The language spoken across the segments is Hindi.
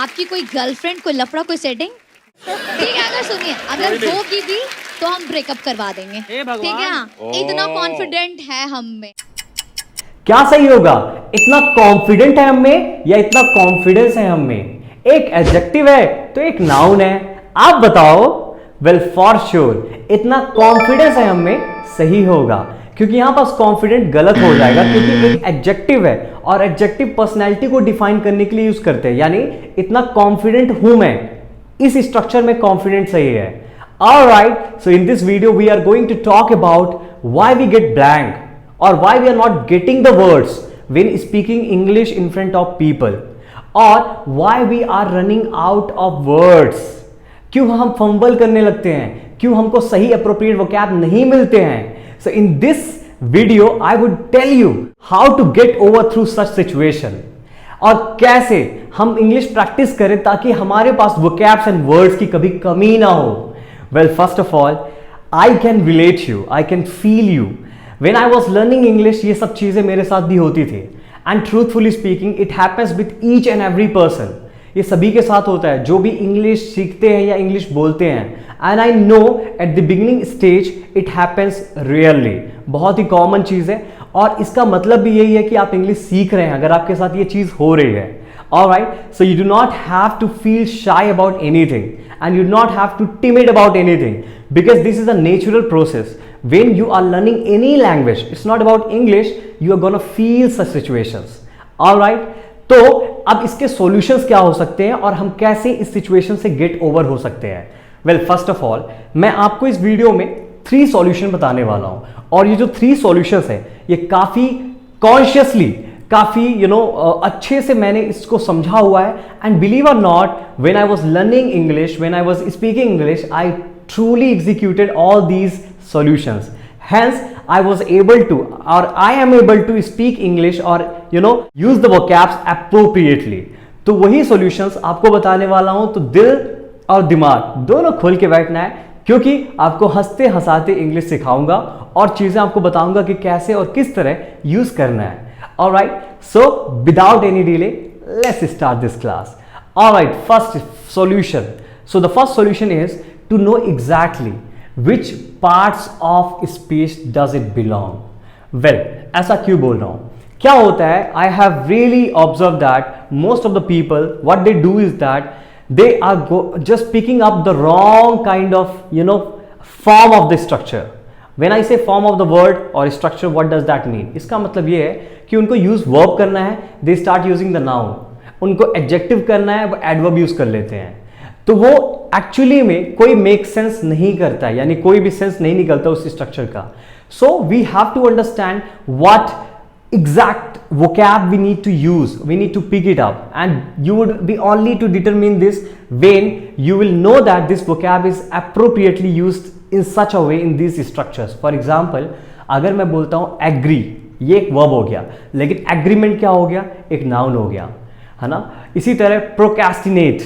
आपकी कोई गर्लफ्रेंड, कोई लफड़ा, कोई सेटिंग? ठीक है, अगर सुनिए, अगर वो की भी तो हम ब्रेकअप करवा देंगे, ठीक है? इतना कॉन्फिडेंट है हम में। क्या सही होगा, इतना कॉन्फिडेंट है हम में या इतना कॉन्फिडेंस है हम में? एक एडजेक्टिव है तो एक नाउन है, आप बताओ। वेल फॉर श्योर इतना कॉन्फिडेंस है हम में सही होगा, क्योंकि यहां पास कॉन्फिडेंट गलत हो जाएगा, क्योंकि एक एडजेक्टिव है और एडजेक्टिव पर्सनैलिटी को डिफाइन करने के लिए यूज करते हैं। यानी इतना कॉन्फिडेंट हूं मैं, इस स्ट्रक्चर में कॉन्फिडेंट सही है। Alright, so in this video we are going to talk about why we get blank or why we are not getting the words when speaking English in front of people, or why we are running out of words, क्यों हम फंबल करने लगते हैं, क्यों हमको सही appropriate vocab नहीं मिलते हैं। So in this video I would tell you how to get over through such situation, और कैसे हम इंग्लिश प्रैक्टिस करें ताकि हमारे पास vocabs and words की कभी कमी ना हो। Well, first of all, I can relate you, I can feel you. When I was learning English, ये सब चीज़ें मेरे साथ भी होती थी। And truthfully speaking, it happens with each and every person. ये सभी के साथ होता है जो भी इंग्लिश सीखते हैं या इंग्लिश बोलते हैं। And I know at the beginning stage it happens rarely. बहुत ही कॉमन चीज़ है, और इसका मतलब भी यही है कि आप इंग्लिश सीख रहे हैं अगर आपके साथ ये चीज़ हो रही है। Alright, so you do not have to feel shy about anything, and you do not have to timid about anything, because this is a natural process. When you are learning any language, it's not about English, you are gonna feel such situations. Alright, तो अब इसके solutions क्या हो सकते हैं और हम कैसे इस situation से get over हो सकते हैं? Well, first of all, मैं आपको इस वीडियो में 3 solution बताने वाला हूं, और ये जो 3 solutions है ये काफी consciously, काफी अच्छे से मैंने इसको समझा हुआ है। And believe or not, when I was learning English, when I was speaking English, I truly executed all these solutions. Hence, I was able to, or I am able to speak English or use the vocabs appropriately. तो वही solutions आपको बताने वाला हूं। तो दिल और दिमाग दोनों खोल के बैठना है, क्योंकि आपको हंसते हंसाते इंग्लिश सिखाऊंगा और चीजें आपको बताऊंगा कि कैसे और किस तरह यूज करना है। Alright, so without any delay, let's start this class. Alright, first solution. So the first solution is to know exactly which parts of speech does it belong. Well, ऐसा क्यों बोल रहा हूँ? क्या होता है? I have really observed that most of the people, what they do is that they are just picking up the wrong kind of form of the structure. When I say form of the word or structure, what does that mean? इसका मतलब ये है कि उनको use verb करना है, they start using the noun. उनको adjective करना है, वो adverb use कर लेते हैं। तो वो एक्चुअली में कोई मेक सेंस नहीं करता है, यानी कोई भी सेंस नहीं निकलता उस स्ट्रक्चर का। So we have to understand what exact vocab we need to use, we need to pick it up, and you would be only to determine this when you will know that this vocab is appropriately used in such a way in these structures. For example, अगर मैं बोलता हूँ agree, ये एक verb हो गया, लेकिन agreement क्या हो गया? एक noun हो गया, है ना? इसी तरह procrastinate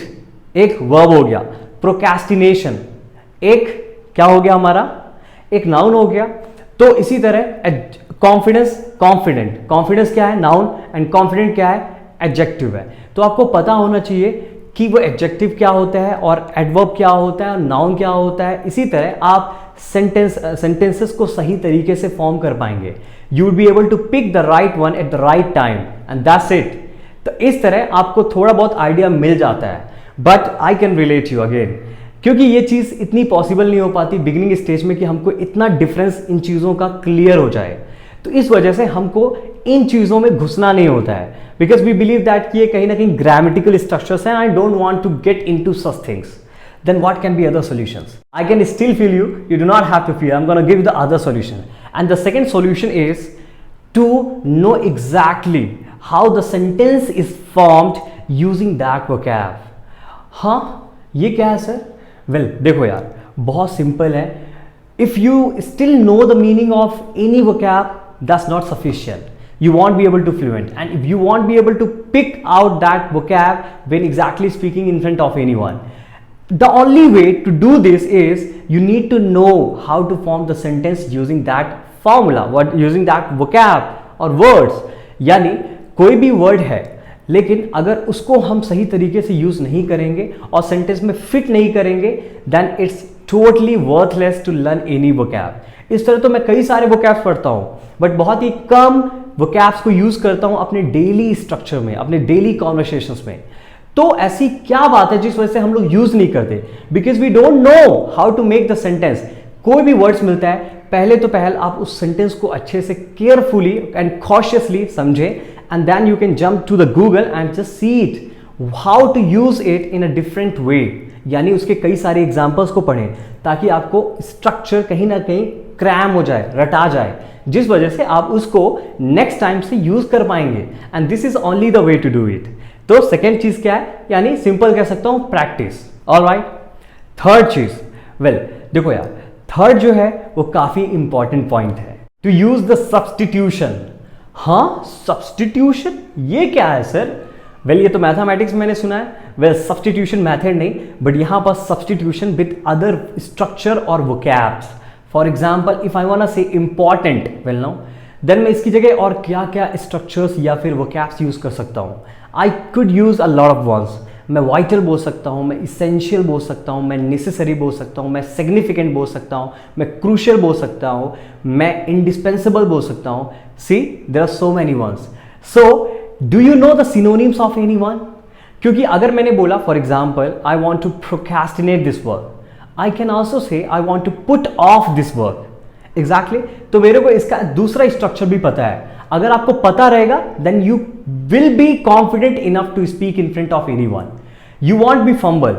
एक verb हो गया, procrastination एक क्या हो गया हमारा? एक noun हो गया। तो इसी तरह कॉन्फिडेंस, कॉन्फिडेंस क्या है? नाउन, एंड कॉन्फिडेंट क्या है? एडजेक्टिव है। तो आपको पता होना चाहिए कि वो एडजेक्टिव क्या होता है और एडवर्ब क्या होता है और नाउन क्या होता है। इसी तरह आप सेंटेंसेस को सही तरीके से फॉर्म कर पाएंगे। You will be able to pick the right one at the right time, and that's it. तो इस तरह आपको थोड़ा बहुत आइडिया मिल जाता है। But I can relate you again, क्योंकि ये चीज़ इतनी पॉसिबल नहीं हो पाती बिगिनिंग स्टेज में कि हमको इतना डिफरेंस इन चीज़ों का क्लियर हो जाए। तो इस वजह से हमको इन चीज़ों में घुसना नहीं होता है, बिकॉज वी बिलीव दैट कि ये कहीं ना कहीं ग्रामेटिकल स्ट्रक्चर्स हैं। I don't want to get into such things. Then what can be other solutions? I can still feel you, you do not have to feel, I am gonna give the other solution. And the second solution is to know exactly how the sentence is formed using that vocab. हाँ, ये क्या है सर? वेल, देखो यार, बहुत सिंपल है। If you still know the meaning of any vocab, that's not sufficient. You won't be able to fluent, and if you won't be able to pick out that vocab when exactly speaking in front of anyone, the only way to do this is you need to know how to form the sentence using that formula, using that vocab or words. यानी कोई भी word है, लेकिन अगर उसको हम सही तरीके से यूज नहीं करेंगे और सेंटेंस में फिट नहीं करेंगे, then it's totally worthless to learn any vocab. इस तरह तो मैं कई सारे वोकैब्स पढ़ता हूं, बट बहुत ही कम वोकैब्स को यूज करता हूं अपने डेली स्ट्रक्चर में, अपने डेली कॉन्वर्सेशंस में। तो ऐसी क्या बात है जिस वजह से हम लोग यूज नहीं करते? Because we don't know how to make the sentence. कोई भी वर्ड्स मिलता है, पहले तो पहले आप उस सेंटेंस को अच्छे से केयरफुली एंड कॉशियसली समझें, and then you can jump to the Google and just see it how to use it in a different way. यानी उसके कई सारे एग्जाम्पल्स को पढ़ें ताकि आपको स्ट्रक्चर कहीं ना कहीं क्रैम हो जाए, रटा जाए, जिस वजह से आप उसको नेक्स्ट टाइम से यूज कर पाएंगे। And this is only the way to do it. तो सेकेंड चीज क्या है? यानी सिंपल कह सकता हूं, प्रैक्टिस। ऑलराइट, थर्ड चीज, वेल देखो यार, थर्ड जो है वो काफी इंपॉर्टेंट पॉइंट है, टू यूज द सब्स्टिट्यूशन। हाँ, सब्स्टिट्यूशन ये क्या है सर? वेल ये तो मैथमेटिक्स में मैंने सुना है। वेल सब्स्टिट्यूशन मेथड नहीं, बट यहां पर सब्स्टिट्यूशन विद अदर स्ट्रक्चर और vocabs. For example if I want to say important, well now then मैं इसकी जगह और क्या क्या स्ट्रक्चर्स या फिर वोकैब्स यूज कर सकता हूं? I could use a lot of words. मैं वाइटल बोल सकता हूं, मैं इसेंशियल बोल सकता हूं, मैं नेसेसरी बोल सकता हूं, मैं सिग्निफिकेंट बोल सकता हूं, मैं क्रूशियल बोल सकता हूं, मैं इंडिस्पेंसिबल बोल सकता हूं। See there are so many words. So do you know the synonyms of any one? क्योंकि अगर मैंने बोला for example I want to procrastinate this work, I can also say I want to put off this work. Exactly, तो मेरे को इसका दूसरा स्ट्रक्चर भी पता है। अगर आपको पता रहेगा then you will be confident enough to speak in front of any one. You won't be fumble,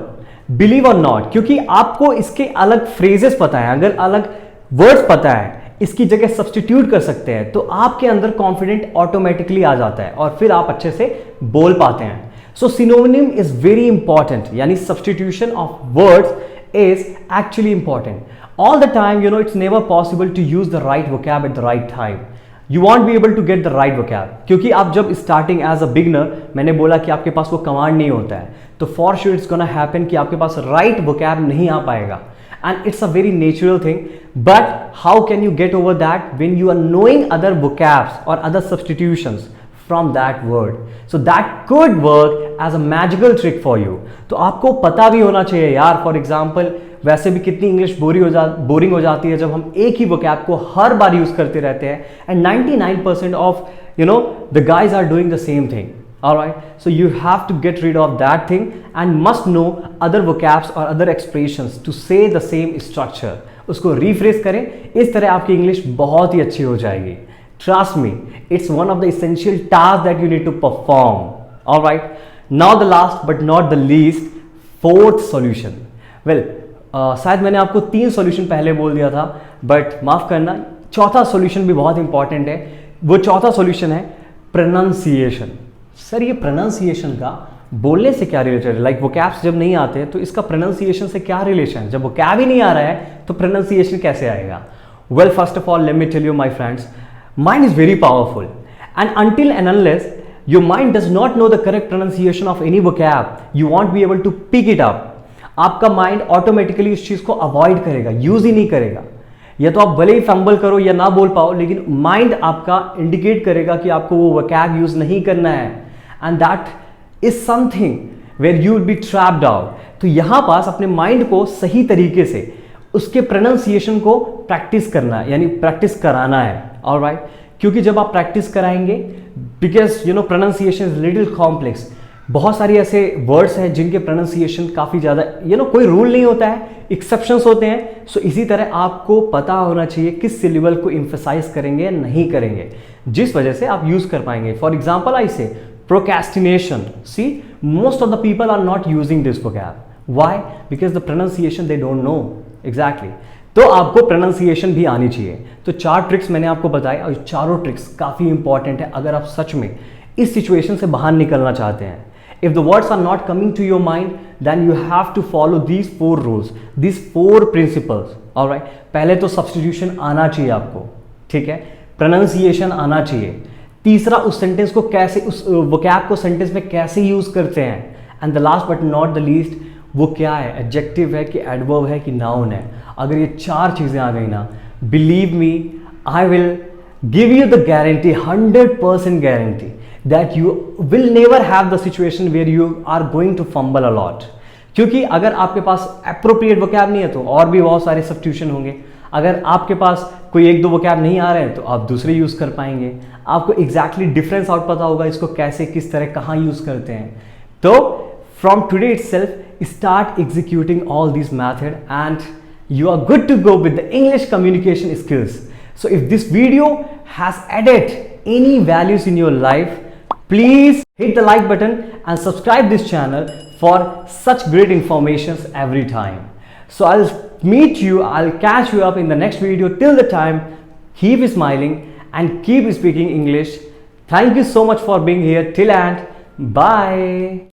believe और नॉट, क्योंकि आपको इसके अलग फ्रेजेस पता है, अगर अलग वर्ड्स पता है, इसकी जगह सब्स्टिट्यूट कर सकते हैं, तो आपके अंदर कॉन्फिडेंट ऑटोमेटिकली आ जाता है और फिर आप अच्छे से बोल पाते हैं। सो सिनोनिम इज वेरी इंपॉर्टेंट, यानी substitution of words is actually important all the time. You know, it's never possible to use the right vocab at the right time. You won't be able to get the right vocab, क्योंकि आप जब starting as a beginner, मैंने बोला कि आपके पास वो कमांड नहीं होता है, तो for sure it's gonna happen कि आपके पास right vocab नहीं आ पाएगा, and it's a very natural thing. But how can you get over that when you are knowing other vocabs or other substitutions from that word? So that could work as a magical trick for you. तो आपको पता भी होना चाहिए यार। फॉर एग्जाम्पल वैसे भी कितनी इंग्लिश बोरिंग हो जाती है जब हम एक ही वोकैब को हर बार यूज करते रहते हैं, and 99% of the guys are doing the same thing. Alright, so you have to get rid of that thing and must know other vocabs और other expressions to say the same structure. उसको रिफ्रेश करें, इस तरह आपकी इंग्लिश बहुत ही अच्छी हो जाएगी। Trust me, it's one of the essential tasks that you need to perform. All right. Now the last but not the least, fourth solution. Well, शायद मैंने आपको 3 सॉल्यूशन पहले बोल दिया था, बट माफ करना, चौथा सॉल्यूशन भी बहुत इंपॉर्टेंट है। वो चौथा सॉल्यूशन है प्रोनाउंसिएशन। सर ये प्रोनाउंसिएशन का बोलने से क्या रिलेटेड है? लाइक वोकैब्स जब नहीं आते तो इसका प्रोनाउंसिएशन से क्या रिलेशन है? जब वोकैब ही नहीं आ रहा है तो प्रोनाउंसिएशन कैसे आएगा? Well, first of all let me tell you my friends, mind is very powerful, and until and unless your mind does not know the correct pronunciation of any vocab, you won't be able to pick it up. आपका माइंड ऑटोमेटिकली इस चीज को अवॉइड करेगा, यूज ही नहीं करेगा। या तो आप भले ही फंबल करो या ना बोल पाओ, लेकिन माइंड आपका इंडिकेट करेगा कि आपको वो vocab यूज नहीं करना है, and that is something where you will be trapped out. तो यहां पास अपने माइंड को सही तरीके से उसके प्रोनाउंसिएशन को प्रैक्टिस करना है, यानी प्रैक्टिस कराना है। ऑलराइट, क्योंकि जब आप प्रैक्टिस कराएंगे, because pronunciation is little complex, बहुत सारी ऐसे वर्ड्स हैं जिनके प्रोनाउंसिएशन काफ़ी ज़्यादा कोई रूल नहीं होता है, एक्सेप्शंस होते हैं। सो इसी तरह आपको पता होना चाहिए किस सिलेबल को इम्फेसाइज करेंगे या नहीं करेंगे, जिस वजह से आप यूज कर पाएंगे। For example I say procrastination, see most of the people are not using this vocab. Why? Because the pronunciation they don't know exactly. तो आपको प्रोनाउंसिएशन भी आनी चाहिए। तो 4 ट्रिक्स मैंने आपको बताए, और चारों ट्रिक्स काफ़ी इंपॉर्टेंट है अगर आप सच में इस सिचुएशन से बाहर निकलना चाहते हैं। If the words are not coming to your mind, then you have to follow these 4 rules, these 4 principles. Alright, पहले तो सब्स्टिट्यूशन आना चाहिए आपको, ठीक है, प्रोनाउंसिएशन आना चाहिए। तीसरा, उस सेंटेंस को कैसे, उस वोकैब को सेंटेंस में कैसे यूज करते हैं। And the last but not the least, वो क्या है, एडजेक्टिव है कि एडवर्ब है कि नाउन है। अगर ये 4 चीजें आ गई ना, believe me, I will give you the guarantee, 100% guarantee that you will never have the situation where you are going to fumble a lot. क्योंकि अगर आपके पास appropriate vocab नहीं है तो और भी बहुत सारे substitution होंगे. अगर आपके पास कोई एक दो vocab नहीं आ रहे हैं तो आप दूसरे यूज कर पाएंगे. आपको exactly difference out पता होगा इसको कैसे किस तरह कहाँ यूज करते हैं. तो from today itself start executing all these method and you are good to go with the English communication skills. So if this video has added any values in your life, please hit the like button and subscribe this channel for such great informations every time. So I'll catch you up in the next video. Till the time, keep smiling and keep speaking English. Thank you so much for being here till end. Bye.